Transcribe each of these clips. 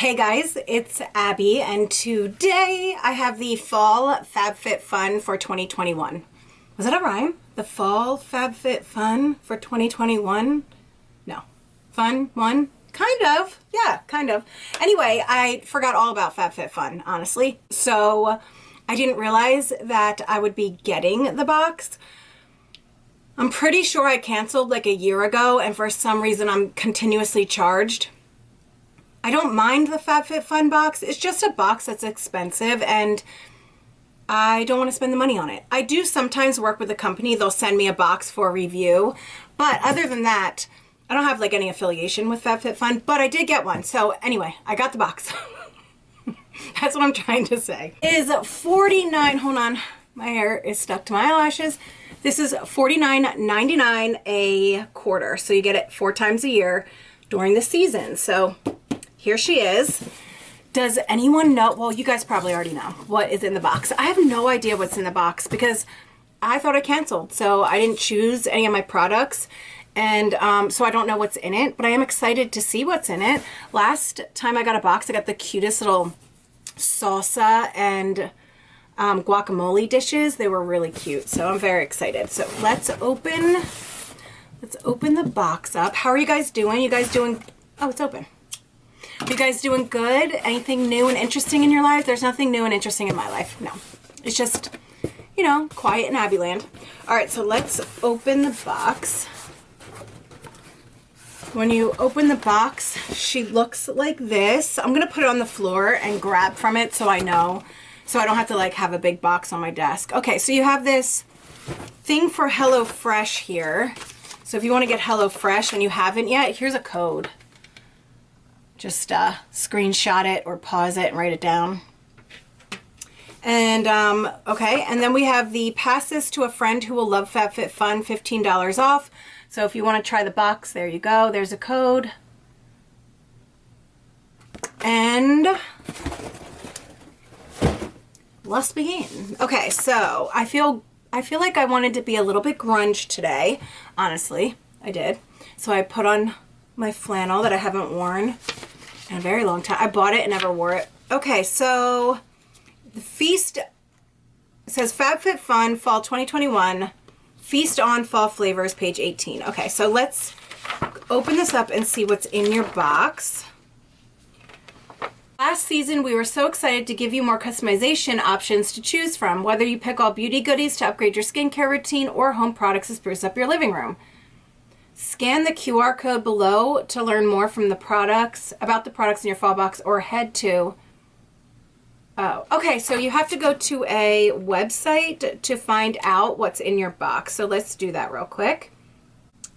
Hey guys, it's Abby, and today I have the Fall FabFitFun for 2021. Was that a rhyme? The Fall FabFitFun for 2021? No. Fun one? Kind of. Yeah, kind of. Anyway, I forgot all about FabFitFun, honestly. So I didn't realize that I would be getting the box. I'm pretty sure I canceled like a year ago, and for some reason I'm continuously charged. I don't mind the FabFitFun box. It's just a box that's expensive and I don't want to spend the money on it. I do sometimes work with a company. They'll send me a box for review. But other than that, I don't have like any affiliation with FabFitFun, but I did get one. So anyway, I got the box. That's what I'm trying to say. It is $49. Hold on. My hair is stuck to my eyelashes. This is $49.99 a quarter. So you get it 4 times a year during the season. So here she is. Does anyone know? Well, you guys probably already know what is in the box. I have no idea what's in the box because I thought I canceled. So I didn't choose any of my products. And so I don't know what's in it, but I am excited to see what's in it. Last time I got a box, I got the cutest little salsa and guacamole dishes. They were really cute. So I'm very excited. So let's open the box up. How are you guys doing? You guys doing? Oh, it's open. You guys doing good? Anything new and interesting in your life? There's nothing new and interesting in my life. No. It's just, you know, quiet in Abbyland. All right, so let's open the box. When you open the box, she looks like this. I'm going to put it on the floor and grab from it so I know. So I don't have to like have a big box on my desk. Okay, so you have this thing for HelloFresh here. So if you want to get HelloFresh and you haven't yet, here's a code. Just screenshot it or pause it and write it down. And okay, and then we have the pass this to a friend who will love FabFitFun, $15 off. So if you want to try the box, there you go. There's a code. And let's begin. Okay, so I feel like I wanted to be a little bit grunge today. Honestly, I did. So I put on my flannel that I haven't worn in a very long time. I bought it and never wore it. Okay, so the feast says FabFitFun Fall 2021. Feast on Fall Flavors, page 18. Okay, so let's open this up and see what's in your box. Last season, we were so excited to give you more customization options to choose from, whether you pick all beauty goodies to upgrade your skincare routine or home products to spruce up your living room. Scan the QR code below to learn more from the products, about the products in your fall box, or head to... Oh, okay, so you have to go to a website to find out what's in your box. So let's do that real quick.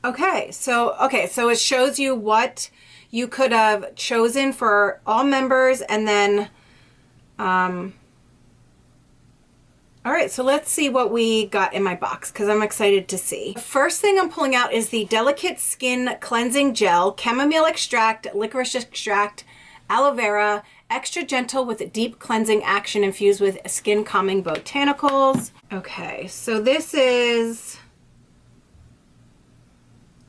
Okay, so it shows you what you could have chosen for all members, and then all right, so let's see what we got in my box because I'm excited to see. The first thing I'm pulling out is the Delicate Skin Cleansing Gel, Chamomile Extract, Licorice Extract, Aloe Vera, extra gentle with deep cleansing action infused with skin calming botanicals. Okay, so this is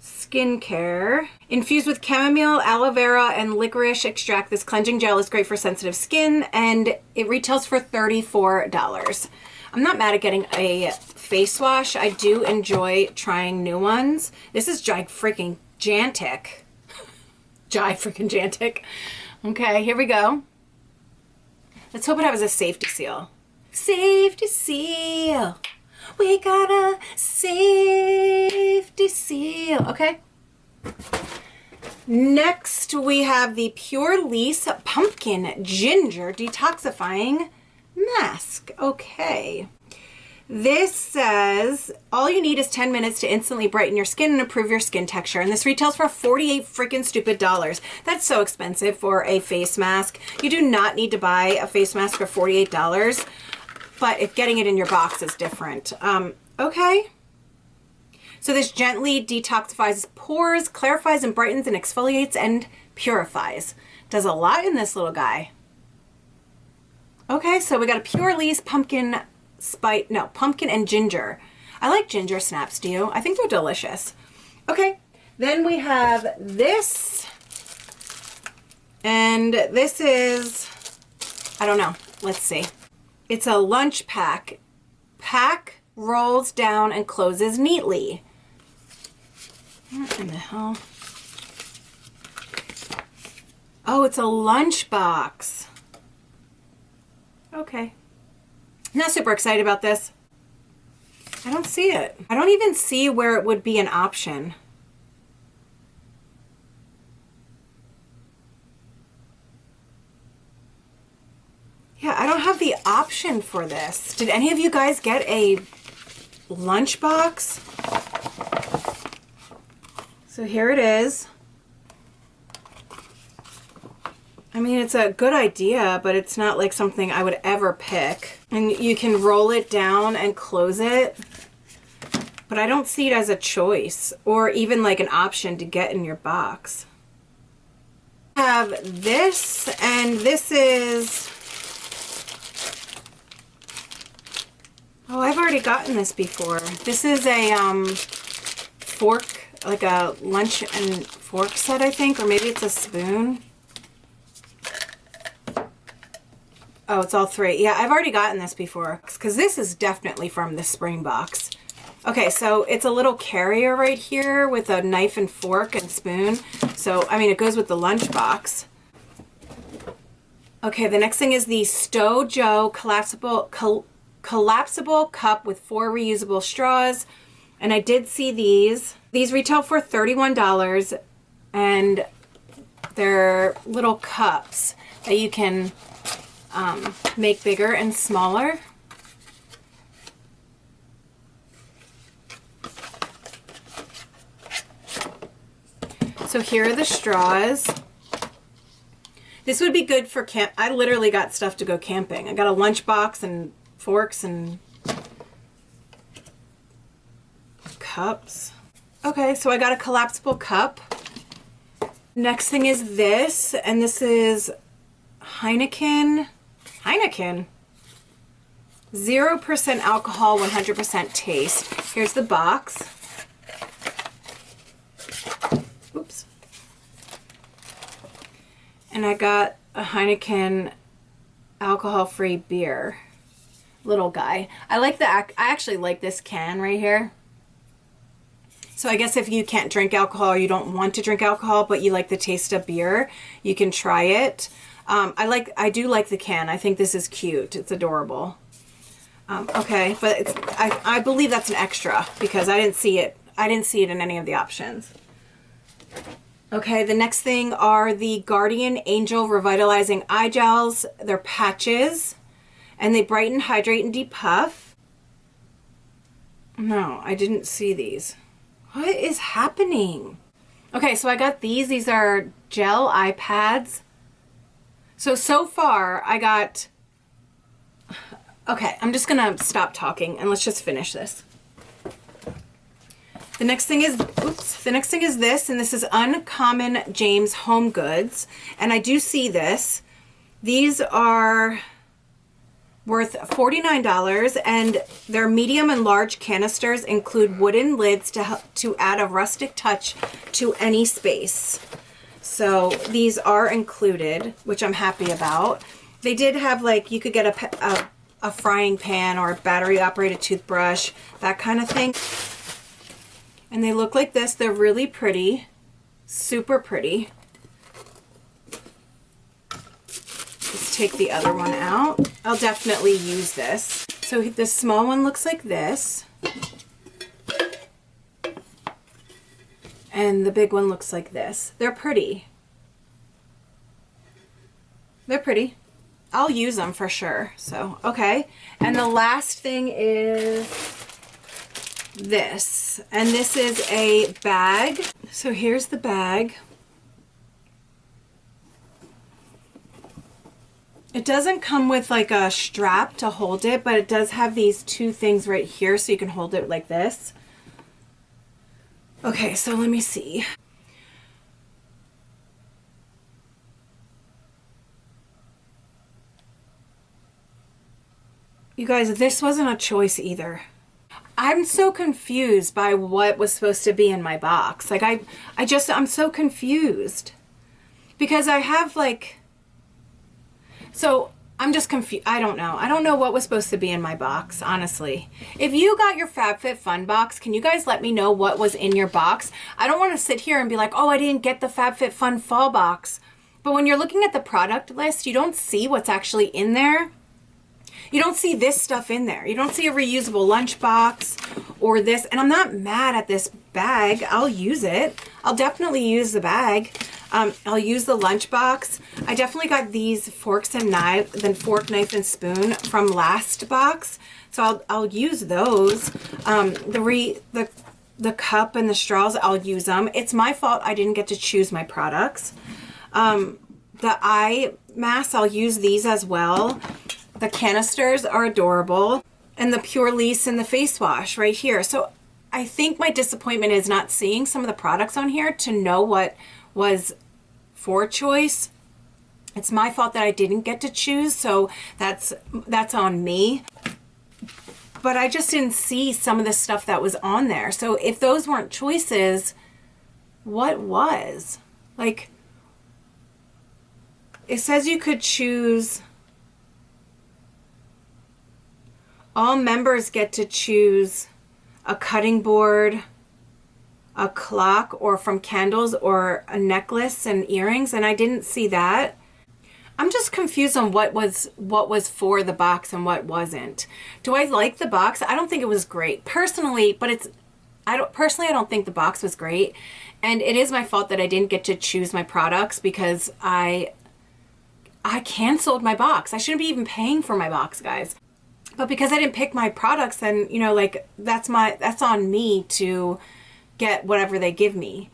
skincare. Infused with chamomile, aloe vera, and licorice extract, this cleansing gel is great for sensitive skin, and it retails for $34. I'm not mad at getting a face wash. I do enjoy trying new ones. This is Gigantic. Gigantic. Okay, here we go. Let's hope it has a safety seal. Safety seal. We got a safety seal. Okay. Next, we have the Pure Lease Pumpkin Ginger Detoxifying Mask. Okay. This says, all you need is 10 minutes to instantly brighten your skin and improve your skin texture. And this retails for 48 freaking stupid dollars. That's so expensive for a face mask. You do not need to buy a face mask for $48, but if getting it in your box is different. Okay. So this gently detoxifies pores, clarifies and brightens and exfoliates and purifies. Does a lot in this little guy. Okay, so we got a Pure Lease pumpkin and ginger. I like ginger snaps, do you? I think they're delicious. Okay, then we have this And this is, I don't know, let's see. It's a lunch pack. Pack rolls down and closes neatly. What in the hell? Oh, it's a lunch box. Okay. Not super excited about this. I don't see it. I don't even see where it would be an option. Yeah, I don't have the option for this. Did any of you guys get a lunchbox? So here it is. I mean, it's a good idea, but it's not like something I would ever pick. And you can roll it down and close it. But I don't see it as a choice or even like an option to get in your box. I have this, and this is... Oh, I've already gotten this before. This is a fork, like a lunch and fork set, I think, or maybe it's a spoon. Oh, it's all three. Yeah, I've already gotten this before, because this is definitely from the spring box. Okay, so it's a little carrier right here with a knife and fork and spoon. So, I mean, it goes with the lunch box. Okay, the next thing is the Stow Joe collapsible cup with 4 reusable straws. And I did see these. These retail for $31, and they're little cups that you can make bigger and smaller. So here are the straws. This would be good for camp. I literally got stuff to go camping. I got a lunchbox and forks and cups. Okay, so I got a collapsible cup. Next thing is this, and this is Heineken. 0% alcohol, 100% taste. Here's the box. Oops. And I got a Heineken alcohol-free beer. Little guy. I actually like this can right here. So I guess if you can't drink alcohol or you don't want to drink alcohol, but you like the taste of beer, you can try it. I do like the can. I think this is cute. It's adorable. Okay, but I believe that's an extra because I didn't see it. I didn't see it in any of the options. Okay, the next thing are the Guardian Angel Revitalizing Eye Gels. They're patches, and they brighten, hydrate, and depuff. No, I didn't see these. What is happening? Okay, so I got these. These are gel eye pads. So far I got... Okay, I'm just gonna stop talking and let's just finish this. The next thing is, this, and this is Uncommon James Home Goods. And I do see this. These are worth $49, and their medium and large canisters include wooden lids to add a rustic touch to any space. So these are included, which I'm happy about. They did have, like, you could get a frying pan or a battery operated toothbrush, that kind of thing. And they look like this. They're really pretty, super pretty. Let's take the other one out. I'll definitely use this. So the small one looks like this. And the big one looks like this. They're pretty. They're pretty. I'll use them for sure. So, okay. And the last thing is this. And this is a bag. So here's the bag. It doesn't come with like a strap to hold it, but it does have these two things right here so you can hold it like this. Okay, so let me see. You guys, this wasn't a choice either. I'm so confused by what was supposed to be in my box. Like I'm so confused. Because I have like, so I'm just confused. I don't know. I don't know what was supposed to be in my box, honestly. If you got your FabFitFun box, can you guys let me know what was in your box? I don't want to sit here and be like, oh, I didn't get the FabFitFun fall box. But when you're looking at the product list, you don't see what's actually in there. You don't see this stuff in there. You don't see a reusable lunchbox or this. And I'm not mad at this bag. I'll use it. I'll definitely use the bag. I'll use the lunchbox. I definitely got these forks and knives, then fork, knife, and spoon from last box. So I'll use those. The cup and the straws, I'll use them. It's my fault I didn't get to choose my products. The eye masks, I'll use these as well. The canisters are adorable. And the Pure Lease and the face wash right here. So I think my disappointment is not seeing some of the products on here to know what was for choice. It's my fault that I didn't get to choose, so that's on me. But I just didn't see some of the stuff that was on there. So if those weren't choices, what was? Like, it says you could choose, all members get to choose a cutting board, a clock, or from candles, or a necklace and earrings, and I didn't see that. I'm just confused on what was for the box and what wasn't. Do I like the box? I don't think it was great personally, but I don't think the box was great, and it is my fault that I didn't get to choose my products because I canceled my box. I shouldn't be even paying for my box, guys. But because I didn't pick my products, then, you know, like, that's on me to get whatever they give me.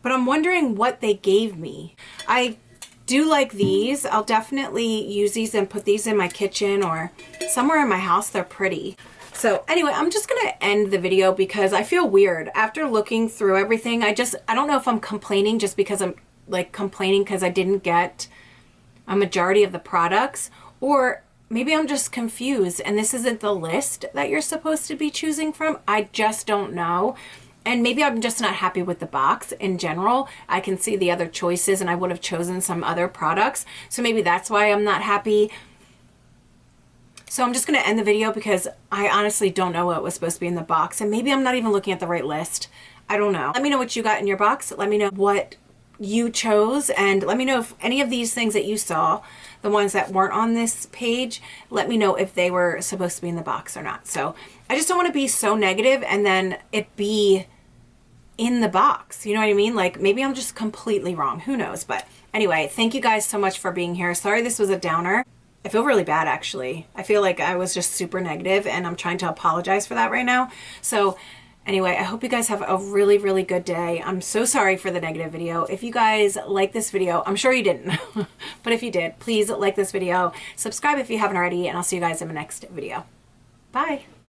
But I'm wondering what they gave me. I do like these. I'll definitely use these and put these in my kitchen or somewhere in my house. They're pretty. So anyway, I'm just going to end the video because I feel weird after looking through everything. I don't know if I'm complaining just because I'm like complaining because I didn't get a majority of the products, or maybe I'm just confused and this isn't the list that you're supposed to be choosing from. I just don't know. And maybe I'm just not happy with the box in general. I can see the other choices and I would have chosen some other products. So maybe that's why I'm not happy. So I'm just going to end the video because I honestly don't know what was supposed to be in the box. And maybe I'm not even looking at the right list. I don't know. Let me know what you got in your box. Let me know what you chose, and let me know if any of these things that you saw, the ones that weren't on this page, let me know if they were supposed to be in the box or not. So I just don't want to be so negative and then it be in the box. You know what I mean? Like, maybe I'm just completely wrong. Who knows? But anyway, thank you guys so much for being here. Sorry this was a downer. I feel really bad, actually. I feel like I was just super negative and I'm trying to apologize for that right now. So anyway, I hope you guys have a really, really good day. I'm so sorry for the negative video. If you guys like this video, I'm sure you didn't, but if you did, please like this video, subscribe if you haven't already, and I'll see you guys in the next video. Bye.